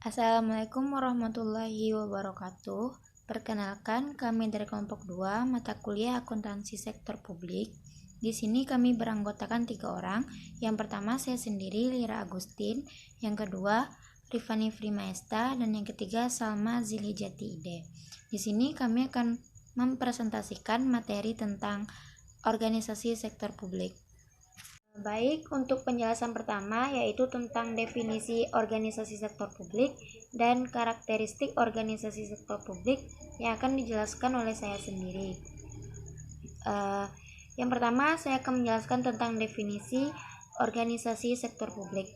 Assalamualaikum warahmatullahi wabarakatuh. Perkenalkan, kami dari kelompok 2 mata kuliah akuntansi sektor publik. Di sini kami beranggotakan 3 orang. Yang pertama saya sendiri, Lira Agustin. Yang kedua, Rifani Frimaesta, dan yang ketiga Salma Zilhijati Ide. Di sini kami akan mempresentasikan materi tentang organisasi sektor publik. Baik, untuk penjelasan pertama yaitu tentang definisi organisasi sektor publik dan karakteristik organisasi sektor publik yang akan dijelaskan oleh saya sendiri. Yang pertama saya akan menjelaskan tentang definisi organisasi sektor publik.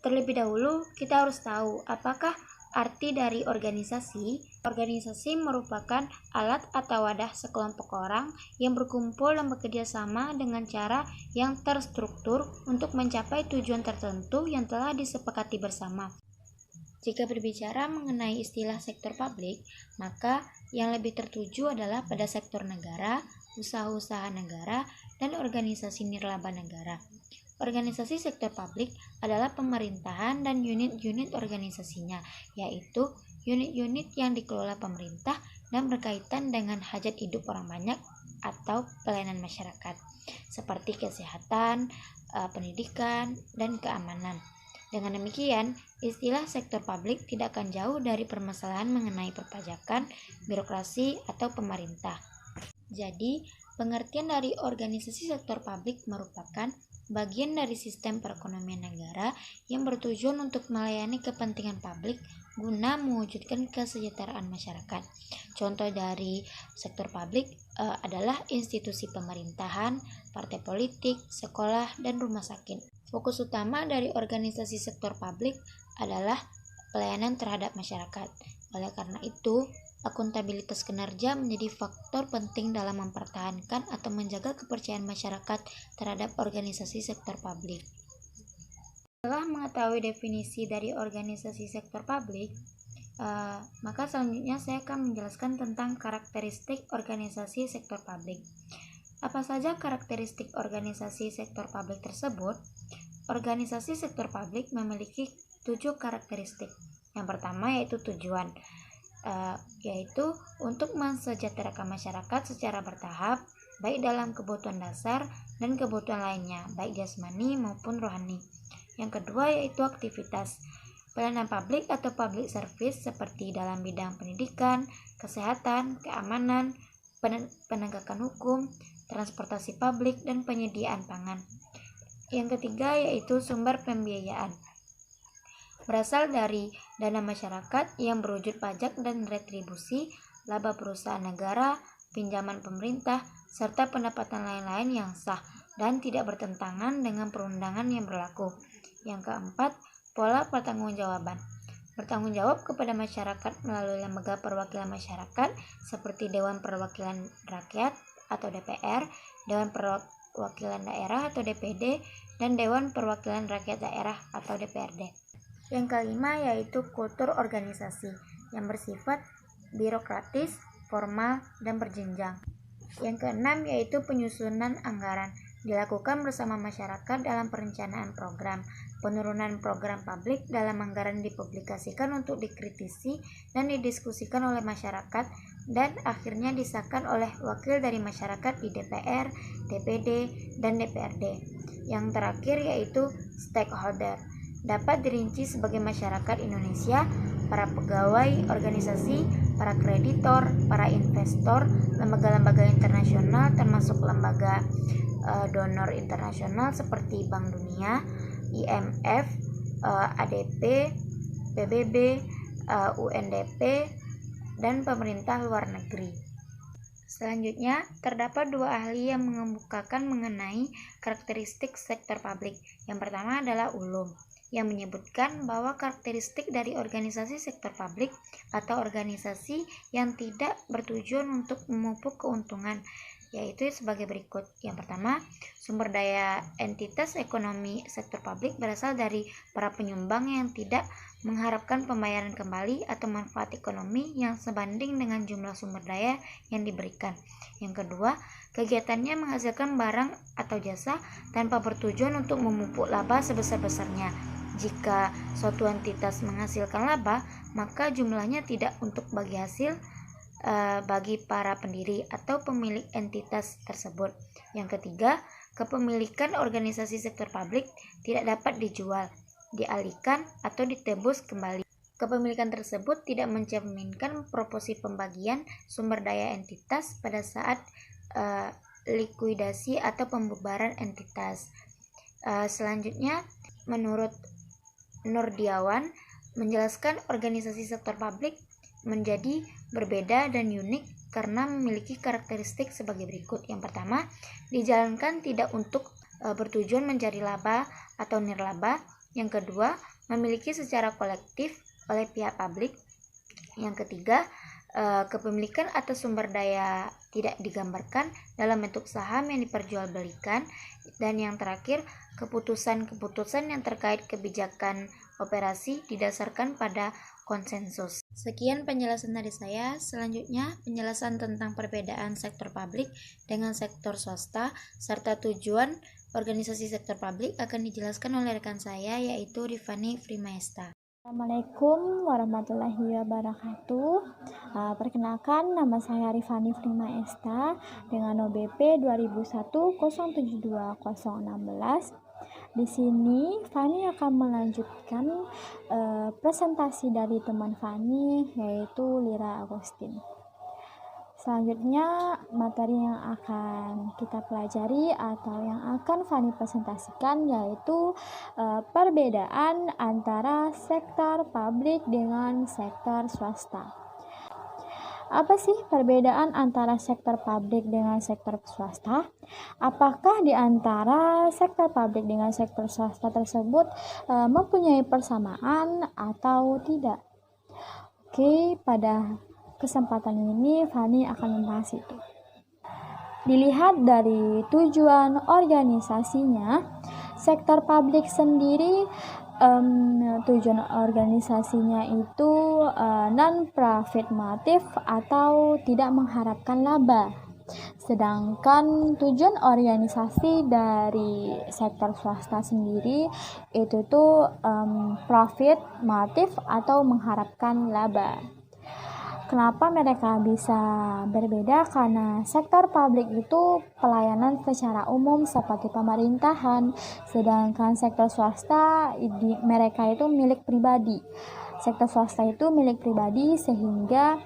Terlebih dahulu kita harus tahu apakah arti dari organisasi. Organisasi merupakan alat atau wadah sekelompok orang yang berkumpul dan bekerja sama dengan cara yang terstruktur untuk mencapai tujuan tertentu yang telah disepakati bersama. Jika berbicara mengenai istilah sektor publik, maka yang lebih tertuju adalah pada sektor negara, usaha-usaha negara, dan organisasi nirlaba negara. Organisasi sektor publik adalah pemerintahan dan unit-unit organisasinya, yaitu unit-unit yang dikelola pemerintah dan berkaitan dengan hajat hidup orang banyak atau pelayanan masyarakat, seperti kesehatan, pendidikan, dan keamanan. Dengan demikian, istilah sektor publik tidak akan jauh dari permasalahan mengenai perpajakan, birokrasi, atau pemerintah. Jadi, pengertian dari organisasi sektor publik merupakan bagian dari sistem perekonomian negara yang bertujuan untuk melayani kepentingan publik guna mewujudkan kesejahteraan masyarakat. Contoh dari sektor publik adalah institusi pemerintahan, partai politik, sekolah, dan rumah sakit. Fokus utama dari organisasi sektor publik adalah pelayanan terhadap masyarakat. Oleh karena itu, akuntabilitas kinerja menjadi faktor penting dalam mempertahankan atau menjaga kepercayaan masyarakat terhadap organisasi sektor publik. Setelah mengetahui definisi dari organisasi sektor publik, maka selanjutnya saya akan menjelaskan tentang karakteristik organisasi sektor publik. Apa saja karakteristik organisasi sektor publik tersebut? Organisasi sektor publik memiliki 7 karakteristik. Yang pertama yaitu tujuan, yaitu untuk mensejahterakan masyarakat secara bertahap, baik dalam kebutuhan dasar dan kebutuhan lainnya, baik jasmani maupun rohani. Yang kedua yaitu aktivitas, pelayanan publik atau public service seperti dalam bidang pendidikan, kesehatan, keamanan, penegakan hukum, transportasi publik, dan penyediaan pangan. Yang ketiga yaitu sumber pembiayaan, berasal dari dana masyarakat yang berwujud pajak dan retribusi, laba perusahaan negara, pinjaman pemerintah, serta pendapatan lain-lain yang sah dan tidak bertentangan dengan perundangan yang berlaku. Yang keempat, pola pertanggungjawaban, bertanggung jawab kepada masyarakat melalui lembaga perwakilan masyarakat seperti Dewan Perwakilan Rakyat atau DPR, Dewan Perwakilan Daerah atau DPD, dan Dewan Perwakilan Rakyat Daerah atau DPRD. Yang kelima yaitu kultur organisasi yang bersifat birokratis, formal, dan berjenjang. Yang keenam yaitu penyusunan anggaran, dilakukan bersama masyarakat dalam perencanaan program. Penurunan program publik dalam anggaran dipublikasikan untuk dikritisi dan didiskusikan oleh masyarakat dan akhirnya disahkan oleh wakil dari masyarakat di DPR, DPD, dan DPRD. Yang terakhir yaitu stakeholder, dapat dirinci sebagai masyarakat Indonesia, para pegawai organisasi, para kreditor, para investor, lembaga-lembaga internasional termasuk lembaga donor internasional seperti Bank Dunia, IMF, ADB, PBB, UNDP, dan pemerintah luar negeri. Selanjutnya, terdapat 2 ahli yang mengemukakan mengenai karakteristik sektor publik. Yang pertama adalah Ulum, yang menyebutkan bahwa karakteristik dari organisasi sektor publik atau organisasi yang tidak bertujuan untuk memupuk keuntungan, yaitu sebagai berikut. Yang pertama, sumber daya entitas ekonomi sektor publik berasal dari para penyumbang yang tidak mengharapkan pembayaran kembali atau manfaat ekonomi yang sebanding dengan jumlah sumber daya yang diberikan. Yang kedua, kegiatannya menghasilkan barang atau jasa tanpa bertujuan untuk memupuk laba sebesar-besarnya. Jika suatu entitas menghasilkan laba, maka jumlahnya tidak untuk bagi hasil bagi para pendiri atau pemilik entitas tersebut. Yang ketiga, kepemilikan organisasi sektor publik tidak dapat dijual, dialihkan, atau ditebus kembali. Kepemilikan tersebut tidak mencerminkan proporsi pembagian sumber daya entitas pada saat likuidasi atau pembubaran entitas. Selanjutnya, menurut Nurdiawan, menjelaskan organisasi sektor publik menjadi berbeda dan unik karena memiliki karakteristik sebagai berikut. Yang pertama, dijalankan tidak untuk bertujuan mencari laba atau nirlaba. Yang kedua, memiliki secara kolektif oleh pihak publik. Yang ketiga, kepemilikan atas sumber daya tidak digambarkan dalam bentuk saham yang diperjualbelikan. Dan yang terakhir, keputusan-keputusan yang terkait kebijakan operasi didasarkan pada konsensus. Sekian penjelasan dari saya. Selanjutnya, penjelasan tentang perbedaan sektor publik dengan sektor swasta serta tujuan organisasi sektor publik akan dijelaskan oleh rekan saya, yaitu Rifani Frimaesta. Assalamualaikum warahmatullahi wabarakatuh. Perkenalkan, nama saya Rifani Frimaesta dengan OBP 2001072016. Di sini Fani akan melanjutkan presentasi dari teman Fani, yaitu Lira Agustin. Selanjutnya, materi yang akan kita pelajari atau yang akan Fani presentasikan yaitu perbedaan antara sektor publik dengan sektor swasta. Apa sih perbedaan antara sektor publik dengan sektor swasta? Apakah di antara sektor publik dengan sektor swasta tersebut mempunyai persamaan atau tidak? Oke, pada kesempatan ini Fani akan membahas itu. Dilihat dari tujuan organisasinya, sektor publik sendiri tujuan organisasinya itu non-profit motif atau tidak mengharapkan laba. Sedangkan tujuan organisasi dari sektor swasta sendiri itu tuh profit motif atau mengharapkan laba. Kenapa mereka bisa berbeda? Karena sektor publik itu pelayanan secara umum seperti pemerintahan, sedangkan sektor swasta mereka itu milik pribadi. Sektor swasta itu milik pribadi sehingga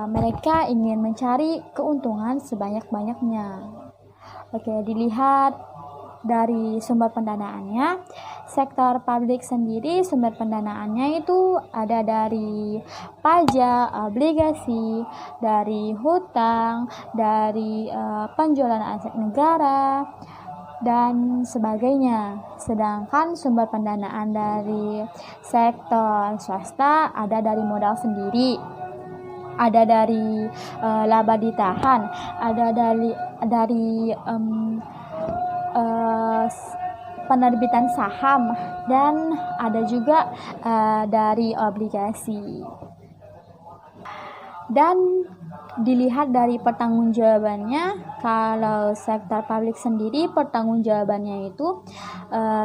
mereka ingin mencari keuntungan sebanyak-banyaknya. Oke, dilihat dari sumber pendanaannya, sektor publik sendiri sumber pendanaannya itu ada dari pajak, obligasi, dari hutang, dari penjualan aset negara, dan sebagainya. Sedangkan sumber pendanaan dari sektor swasta ada dari modal sendiri, ada dari laba ditahan, ada dari penerbitan saham, dan ada juga dari obligasi. Dan dilihat dari pertanggungjawabannya, kalau sektor publik sendiri pertanggungjawabannya itu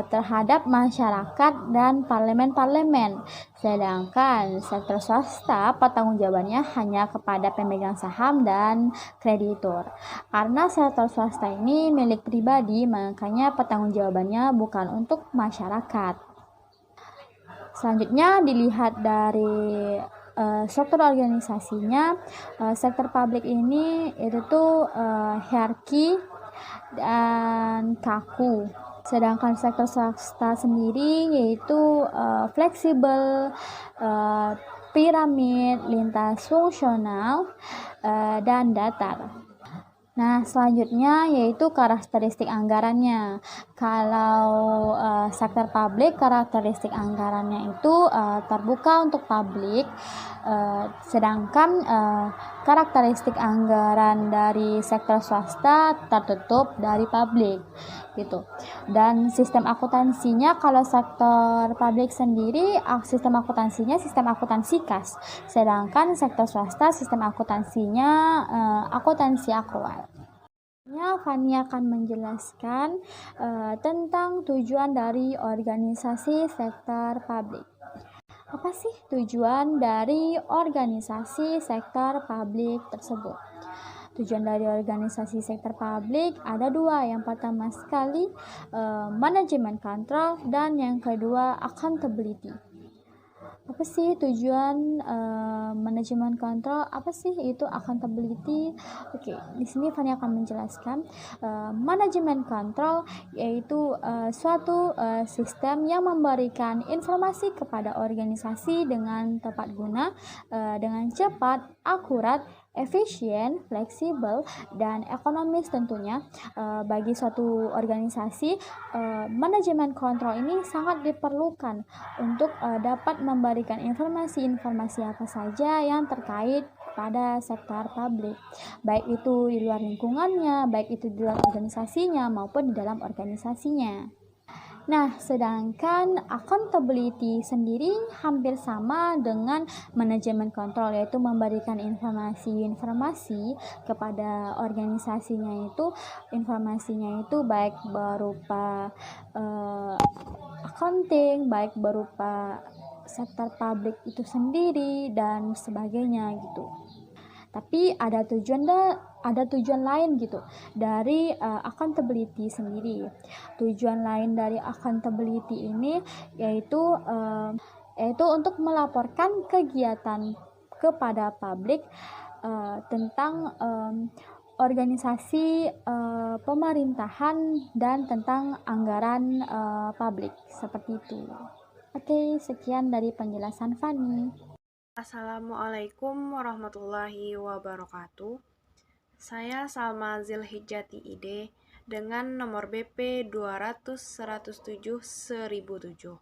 terhadap masyarakat dan parlemen-parlemen, sedangkan sektor swasta pertanggungjawabannya hanya kepada pemegang saham dan kreditur. Karena sektor swasta ini milik pribadi, makanya pertanggungjawabannya bukan untuk masyarakat. Selanjutnya dilihat dari struktur organisasinya, sektor publik ini itu tuh hierarki dan kaku. Sedangkan sektor swasta sendiri yaitu fleksibel, piramid, lintas fungsional, dan datar. Nah, selanjutnya yaitu karakteristik anggarannya. Kalau sektor publik, karakteristik anggarannya itu terbuka untuk publik, sedangkan karakteristik anggaran dari sektor swasta tertutup dari publik gitu. Dan sistem akuntansinya, kalau sektor publik sendiri sistem akuntansinya sistem akuntansi kas, sedangkan sektor swasta sistem akuntansinya akuntansi akrual. Fani akan menjelaskan tentang tujuan dari organisasi sektor publik. Apa sih tujuan dari organisasi sektor publik tersebut? Tujuan dari organisasi sektor publik ada dua. Yang pertama sekali manajemen kontrol, dan yang kedua accountability. Apa sih tujuan manajemen kontrol? Apa sih itu accountability? Oke, di sini Fani akan menjelaskan. Manajemen kontrol yaitu suatu sistem yang memberikan informasi kepada organisasi dengan tepat guna, dengan cepat, akurat, efisien, fleksibel, dan ekonomis tentunya. Bagi suatu organisasi, manajemen kontrol ini sangat diperlukan untuk dapat memberikan informasi-informasi apa saja yang terkait pada sektor publik, baik itu di luar lingkungannya, baik itu di luar organisasinya maupun di dalam organisasinya. Nah, sedangkan accountability sendiri hampir sama dengan manajemen kontrol, yaitu memberikan informasi-informasi kepada organisasinya itu, informasinya itu baik berupa accounting, baik berupa sektor publik itu sendiri dan sebagainya gitu. Tapi ada tujuan lain gitu dari accountability sendiri. Tujuan lain dari accountability ini yaitu untuk melaporkan kegiatan kepada publik tentang organisasi pemerintahan dan tentang anggaran publik seperti itu. Oke, sekian dari penjelasan Fani. Assalamualaikum warahmatullahi wabarakatuh. Saya Salma Zilhijjati ID dengan nomor BP 200-107-1007.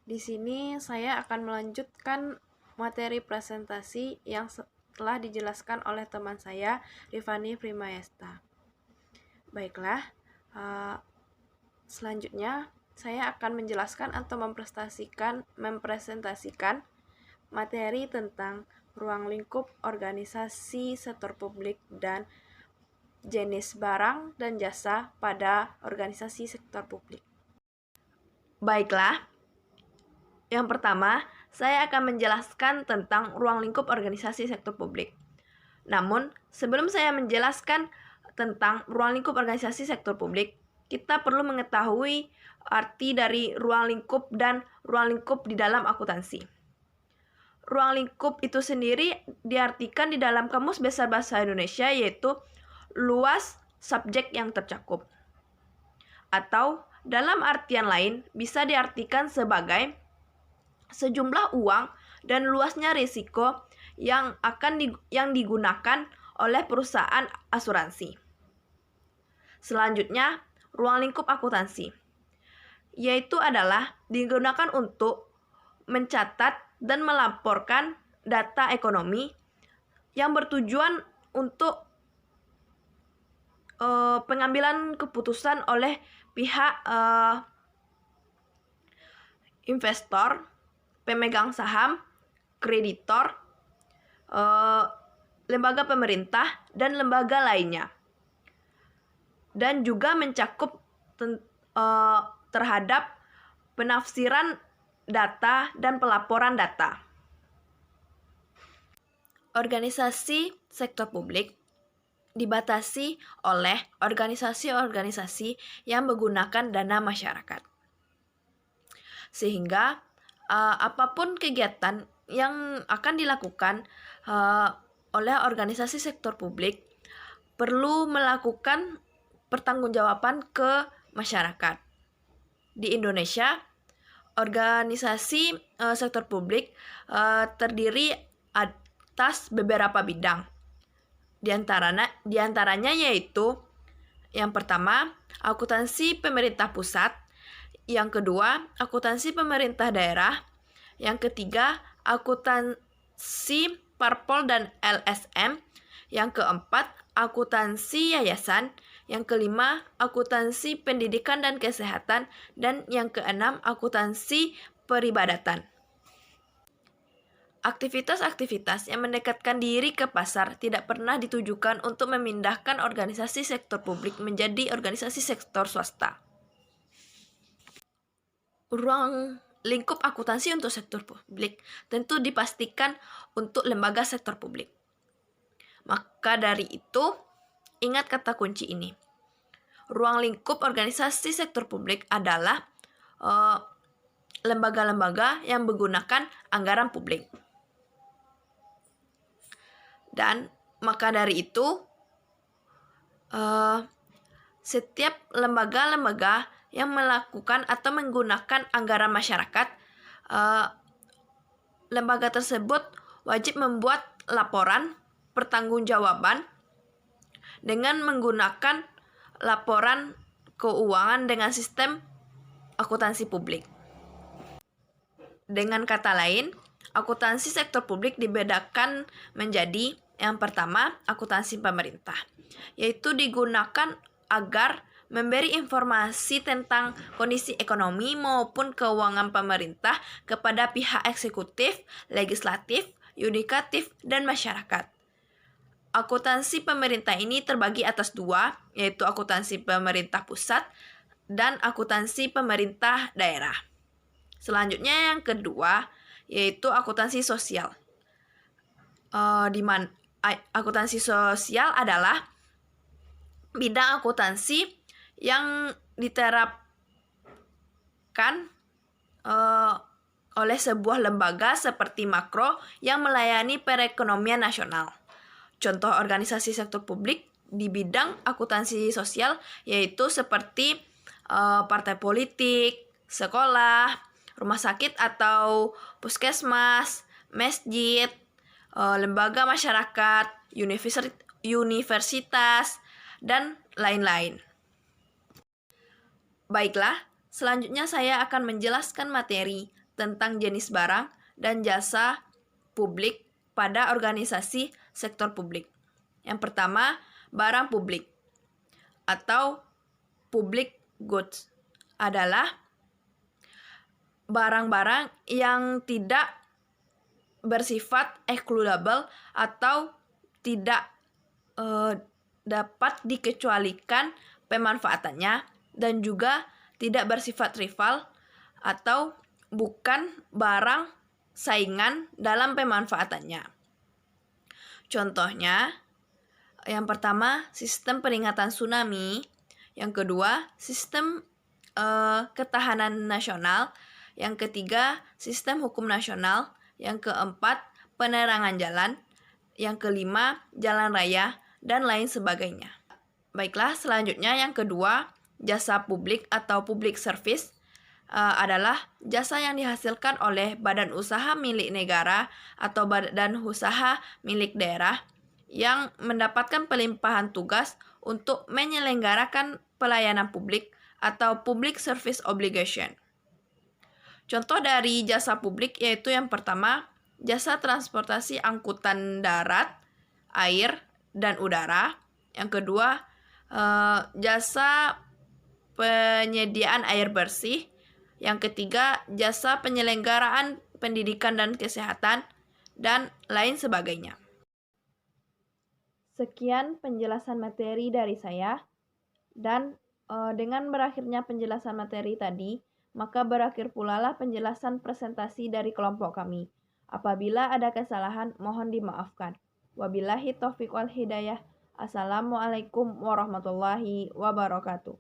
Di sini saya akan melanjutkan materi presentasi yang telah dijelaskan oleh teman saya, Rifani Primayesta. Baiklah, selanjutnya saya akan menjelaskan atau mempresentasikan materi tentang ruang lingkup organisasi sektor publik dan jenis barang dan jasa pada organisasi sektor publik. Baiklah, yang pertama, saya akan menjelaskan tentang ruang lingkup organisasi sektor publik. Namun, sebelum saya menjelaskan tentang ruang lingkup organisasi sektor publik, kita perlu mengetahui arti dari ruang lingkup dan ruang lingkup di dalam akuntansi. Ruang lingkup itu sendiri diartikan di dalam Kamus Besar Bahasa Indonesia yaitu luas subjek yang tercakup. Atau dalam artian lain bisa diartikan sebagai sejumlah uang dan luasnya risiko yang digunakan oleh perusahaan asuransi. Selanjutnya, ruang lingkup akuntansi yaitu adalah digunakan untuk mencatat dan melaporkan data ekonomi yang bertujuan untuk pengambilan keputusan oleh pihak investor, pemegang saham, kreditor, lembaga pemerintah, dan lembaga lainnya. Dan juga mencakup terhadap penafsiran data dan pelaporan data. Organisasi sektor publik dibatasi oleh organisasi-organisasi yang menggunakan dana masyarakat. Sehingga apapun kegiatan yang akan dilakukan oleh organisasi sektor publik perlu melakukan pertanggungjawaban ke masyarakat. Di Indonesia, organisasi sektor publik terdiri atas beberapa bidang. Di antaranya yaitu yang pertama, akuntansi pemerintah pusat, yang kedua, akuntansi pemerintah daerah, yang ketiga, akuntansi parpol dan LSM, yang keempat, akuntansi yayasan, yang kelima, akuntansi pendidikan dan kesehatan, dan yang keenam, akuntansi peribadatan. Aktivitas-aktivitas yang mendekatkan diri ke pasar tidak pernah ditujukan untuk memindahkan organisasi sektor publik menjadi organisasi sektor swasta. Ruang lingkup akuntansi untuk sektor publik tentu dipastikan untuk lembaga sektor publik. Maka dari itu, ingat kata kunci ini. Ruang lingkup organisasi sektor publik adalah lembaga-lembaga yang menggunakan anggaran publik. Dan maka dari itu, setiap lembaga-lembaga yang melakukan atau menggunakan anggaran masyarakat, lembaga tersebut wajib membuat laporan pertanggungjawaban dengan menggunakan laporan keuangan dengan sistem akuntansi publik. Dengan kata lain, akuntansi sektor publik dibedakan menjadi yang pertama, akuntansi pemerintah, yaitu digunakan agar memberi informasi tentang kondisi ekonomi maupun keuangan pemerintah kepada pihak eksekutif, legislatif, yudikatif, dan masyarakat. Akuntansi pemerintah ini terbagi atas dua, yaitu akuntansi pemerintah pusat dan akuntansi pemerintah daerah. Selanjutnya yang kedua, yaitu akuntansi sosial. Akuntansi sosial adalah bidang akuntansi yang diterapkan oleh sebuah lembaga seperti makro yang melayani perekonomian nasional. Contoh organisasi sektor publik di bidang akuntansi sosial yaitu seperti partai politik, sekolah, rumah sakit atau puskesmas, masjid, lembaga masyarakat, universitas, dan lain-lain. Baiklah, selanjutnya saya akan menjelaskan materi tentang jenis barang dan jasa publik pada organisasi sektor publik. Yang pertama, barang publik atau public goods adalah barang-barang yang tidak bersifat excludable atau tidak dapat dikecualikan pemanfaatannya dan juga tidak bersifat rival atau bukan barang saingan dalam pemanfaatannya. Contohnya, yang pertama, sistem peringatan tsunami. Yang kedua, sistem ketahanan nasional. Yang ketiga, sistem hukum nasional. Yang keempat, penerangan jalan. Yang kelima, jalan raya, dan lain sebagainya. Baiklah, selanjutnya yang kedua, jasa publik atau public service adalah jasa yang dihasilkan oleh badan usaha milik negara atau badan usaha milik daerah yang mendapatkan pelimpahan tugas untuk menyelenggarakan pelayanan publik atau public service obligation. Contoh dari jasa publik yaitu yang pertama, jasa transportasi angkutan darat, air, dan udara. Yang kedua, jasa penyediaan air bersih. Yang ketiga, jasa penyelenggaraan pendidikan dan kesehatan, dan lain sebagainya. Sekian penjelasan materi dari saya, dan dengan berakhirnya penjelasan materi tadi, maka berakhir pula lah penjelasan presentasi dari kelompok kami. Apabila ada kesalahan, mohon dimaafkan. Wabillahi taufiq wal hidayah. Assalamualaikum warahmatullahi wabarakatuh.